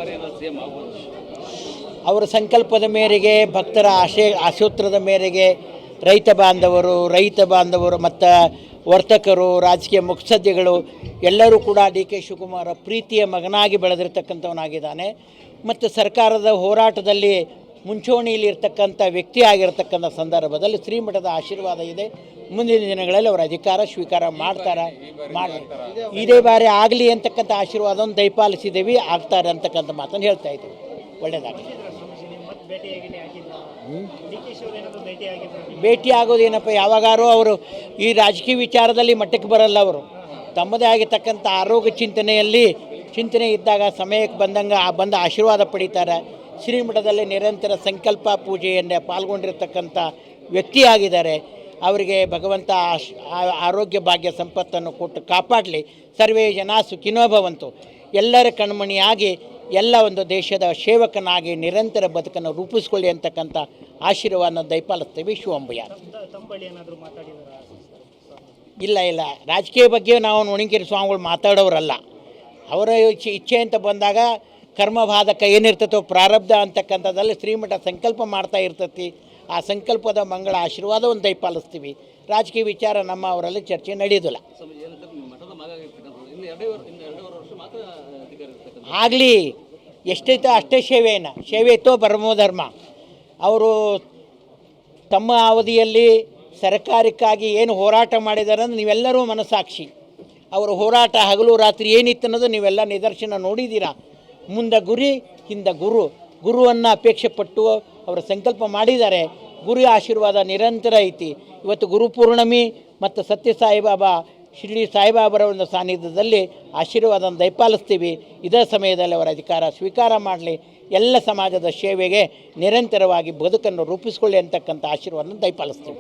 ಬಾರಿ ಸಿಎಂ ಆಗ್ಬೋದು. ಅವರ ಸಂಕಲ್ಪದ ಮೇರೆಗೆ, ಭಕ್ತರ ಆಶೋತ್ತರದ ಮೇರೆಗೆ ರೈತ ಬಾಂಧವರು ಮತ್ತು ವರ್ತಕರು, ರಾಜಕೀಯ ಮುತ್ಸದ್ದಿಗಳು ಎಲ್ಲರೂ ಕೂಡ ಡಿ ಕೆ ಶಿವಕುಮಾರ ಪ್ರೀತಿಯ ಮಗನಾಗಿ ಬೆಳೆದಿರ್ತಕ್ಕಂಥವನಾಗಿದ್ದಾನೆ. ಮತ್ತು ಸರ್ಕಾರದ ಹೋರಾಟದಲ್ಲಿ ಮುಂಚೂಣಿಯಲ್ಲಿ ಇರ್ತಕ್ಕಂಥ ವ್ಯಕ್ತಿ ಆಗಿರತಕ್ಕಂಥ ಸಂದರ್ಭದಲ್ಲಿ ಶ್ರೀಮಠದ ಆಶೀರ್ವಾದ ಇದೆ. ಮುಂದಿನ ದಿನಗಳಲ್ಲಿ ಅವರು ಅಧಿಕಾರ ಸ್ವೀಕಾರ ಮಾಡ್ತಾರೆ. ಇದೇ ಬಾರಿ ಆಗಲಿ ಅಂತಕ್ಕಂಥ ಆಶೀರ್ವಾದವನ್ನು ದಯಪಾಲಿಸಿದ್ದೀವಿ, ಆಗ್ತಾರೆ ಅಂತಕ್ಕಂಥ ಮಾತನ್ನು ಹೇಳ್ತಾ ಇದ್ದೀವಿ. ಒಳ್ಳೆಯದಾಗಲಿ. ಭೇಟಿ ಆಗೋದೇನಪ್ಪ, ಯಾವಾಗಾರು ಅವರು ಈ ರಾಜಕೀಯ ವಿಚಾರದಲ್ಲಿ ಮಟ್ಟಕ್ಕೆ ಬರಲ್ಲ. ಅವರು ತಮ್ಮದೇ ಆಗಿರ್ತಕ್ಕಂಥ ಆರೋಗ್ಯ ಚಿಂತನೆ ಇದ್ದಾಗ ಸಮಯಕ್ಕೆ ಬಂದ ಆಶೀರ್ವಾದ ಪಡೀತಾರೆ. ಶ್ರೀಮಠದಲ್ಲಿ ನಿರಂತರ ಸಂಕಲ್ಪ ಪೂಜೆಯನ್ನೇ ಪಾಲ್ಗೊಂಡಿರ್ತಕ್ಕಂಥ ವ್ಯಕ್ತಿಯಾಗಿದ್ದಾರೆ. ಅವರಿಗೆ ಭಗವಂತ ಆರೋಗ್ಯ ಭಾಗ್ಯ ಸಂಪತ್ತನ್ನು ಕೊಟ್ಟು ಕಾಪಾಡಲಿ. ಸರ್ವೇ ಜನ ಸುಖಿನೋ ಭವಂತು. ಎಲ್ಲರ ಕಣ್ಮಣಿಯಾಗಿ ಎಲ್ಲ ಒಂದು ದೇಶದ ಸೇವಕನಾಗಿ ನಿರಂತರ ಬದುಕನ್ನು ರೂಪಿಸ್ಕೊಳ್ಳಿ ಅಂತಕ್ಕಂಥ ಆಶೀರ್ವಾದನ ದಯಪಾಲಿಸ್ತೀವಿ. ಶಿವಂಬಯ್ಯ. ಇಲ್ಲ, ರಾಜಕೀಯ ಬಗ್ಗೆ ನಾವು ನುಣಿಕೇರಿ ಸ್ವಾಮಿಗಳು ಮಾತಾಡೋರಲ್ಲ. ಅವರ ಇಚ್ಛೆ ಅಂತ ಬಂದಾಗ ಕರ್ಮಬಾಧಕ ಏನಿರ್ತತೋ ಪ್ರಾರಬ್ಧ ಅಂತಕ್ಕಂಥದ್ದಲ್ಲಿ ಶ್ರೀಮಠ ಸಂಕಲ್ಪ ಮಾಡ್ತಾ ಇರ್ತತಿ. ಆ ಸಂಕಲ್ಪದ ಮಂಗಳ ಆಶೀರ್ವಾದವನ್ನು ದಯಪಾಲಿಸ್ತೀವಿ. ರಾಜಕೀಯ ವಿಚಾರ ನಮ್ಮ ಅವರಲ್ಲಿ ಚರ್ಚೆ ನಡೆಯೋದಿಲ್ಲ. ಆಗಲಿ, ಎಷ್ಟೈತೋ ಅಷ್ಟೇ ಸೇವೆ ಇತ್ತೋ ಪರಮೋಧರ್ಮ. ಅವರು ತಮ್ಮ ಅವಧಿಯಲ್ಲಿ ಸರ್ಕಾರಕ್ಕಾಗಿ ಏನು ಹೋರಾಟ ಮಾಡಿದ್ದಾರೆ ಅಂದ್ರೆ ನೀವೆಲ್ಲರೂ ಮನಸ್ಸಾಕ್ಷಿ. ಅವರ ಹೋರಾಟ ಹಗಲು ರಾತ್ರಿ ಏನಿತ್ತು ಅನ್ನೋದು ನೀವೆಲ್ಲ ನಿದರ್ಶನ ನೋಡಿದ್ದೀರಾ. ಮುಂದೆ ಗುರಿ, ಹಿಂದೆ ಗುರುವನ್ನು ಅಪೇಕ್ಷೆ ಪಟ್ಟು ಅವರು ಸಂಕಲ್ಪ ಮಾಡಿದ್ದಾರೆ. ಗುರು ಆಶೀರ್ವಾದ ನಿರಂತರ ಐತಿ. ಇವತ್ತು ಗುರುಪೂರ್ಣಮಿ ಮತ್ತು ಸತ್ಯ ಸಾಯಿಬಾಬಾ ಶಿರಡಿ ಸಾಯಿಬಾಬರ ಒಂದು ಸಾನ್ನಿಧ್ಯದಲ್ಲಿ ಆಶೀರ್ವಾದವನ್ನು ದಯಪಾಲಿಸ್ತೀವಿ. ಇದೇ ಸಮಯದಲ್ಲಿ ಅವರ ಅಧಿಕಾರ ಸ್ವೀಕಾರ ಮಾಡಲಿ. ಎಲ್ಲ ಸಮಾಜದ ಸೇವೆಗೆ ನಿರಂತರವಾಗಿ ಬದುಕನ್ನು ರೂಪಿಸ್ಕೊಳ್ಳಿ ಅಂತಕ್ಕಂಥ ಆಶೀರ್ವಾದವನ್ನು ದಯಪಾಲಿಸ್ತೀವಿ.